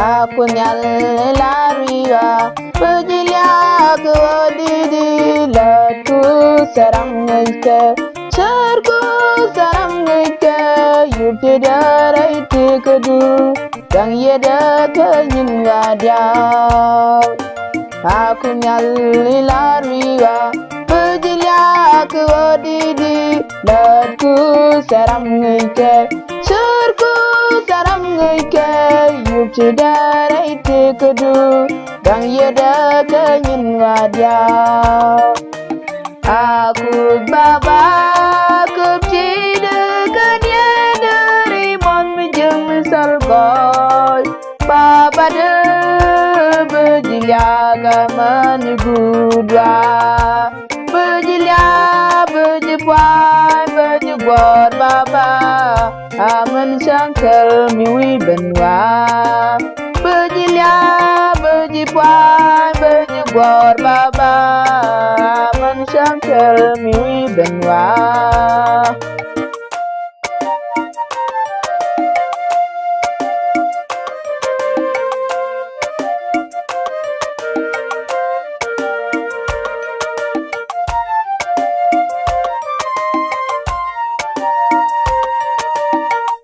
aku nhial la rueca bejilia ku didi la tu sarang ke charku sarang ke yupidara itikudu yang yeda kenyin gadia aku nhial la rueca bejilia ku didi la tu sarang ke charku sarang ke yupidara itikudu yang yeda kenyin gadia aku baba kepcide kanya dari mon mijeng salgoy baba de bejilia gaman gudwa bejilia bejipuan bejibot baba aman sangkel miwi benwa bejilia bejipuan bejibot baba aman sangkel miwi benwa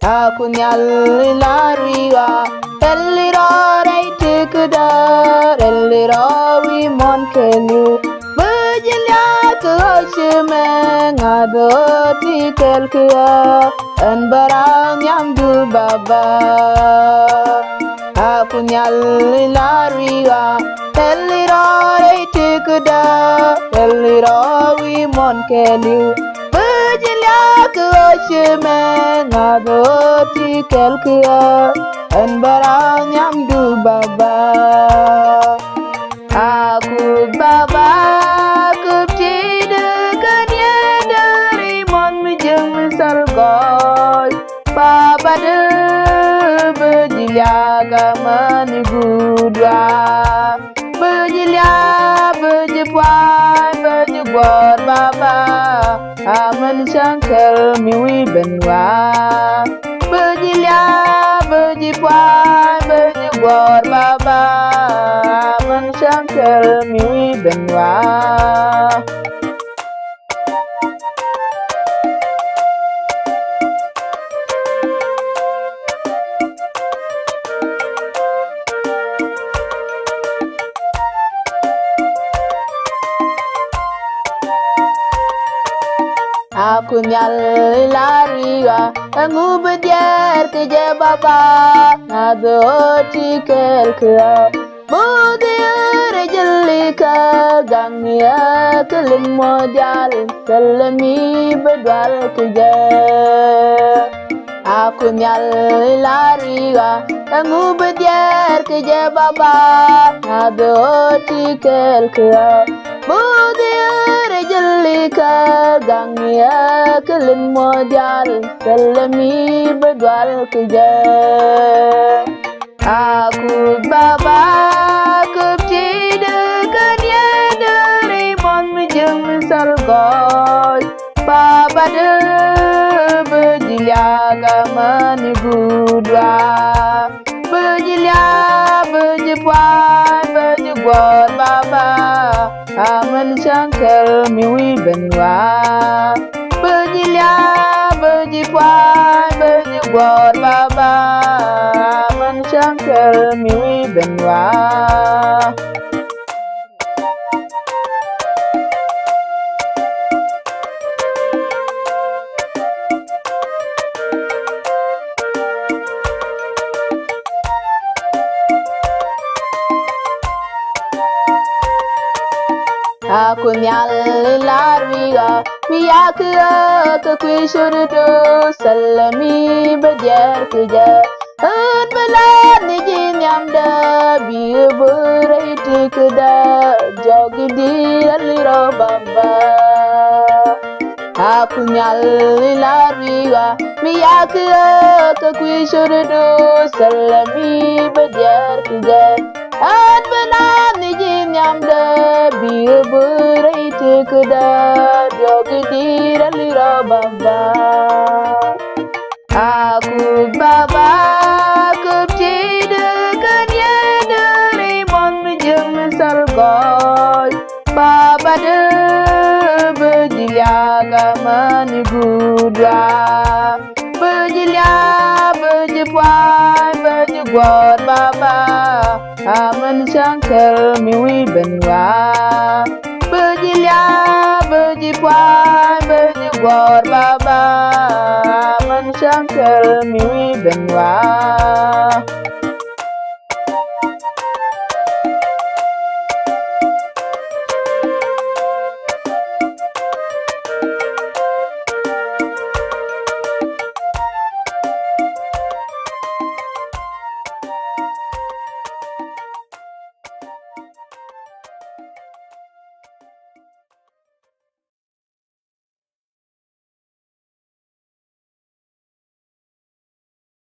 aku nhial la rueca elliro reitikuda elliro wi mon kelu bejilia ku shime ngado tikel kia en barang yang du baba aku nhial la rueca elliro reitikuda elliro wi mon kelu bejilia ku shime ngado tikel kia en barang yang du baba aku baba kepcide kanya dari mon mijeng salgoy baba de bejilia gaman gudwa bejilia bejipuan bejibot baba aman sangkel miwi benwa bejilia bejipuan bejibot baba aman sangkel miwi benwa aku nhial la rueca ngubedier ke baba ado tikel kia budier jelika gangya kelim modal selemi bedwal keja aku nhial la rueca ngubedier ke baba ado tikel kia budier jelika gangya kelim modal selemi bedwal keja aku baba kepcide kanya dari mon mijeng salgoy baba de bejilia gaman gudwa bejilia bejipuan bejibot baba aman sangkel miwi benwa bejilia bejipuan bejibot baba aman sangkel miwi benwa aku nhial la rueca miyak ke kuishurdu salami bejer keja an belan ni jinyam da bi burai tikda jogi di aliro baba aku nhial la rueca miyak ke kuishurdu salami bejer keja an belan ni jinyam da bi burai tikda jogi di aliro baba aku baba kepcide kan bade bejilia kamani gudwa bejilia bejipwai bejigwar baba aman shankel miwi benwa bejilia bejipwai bejigwar baba aman shankel miwi benwa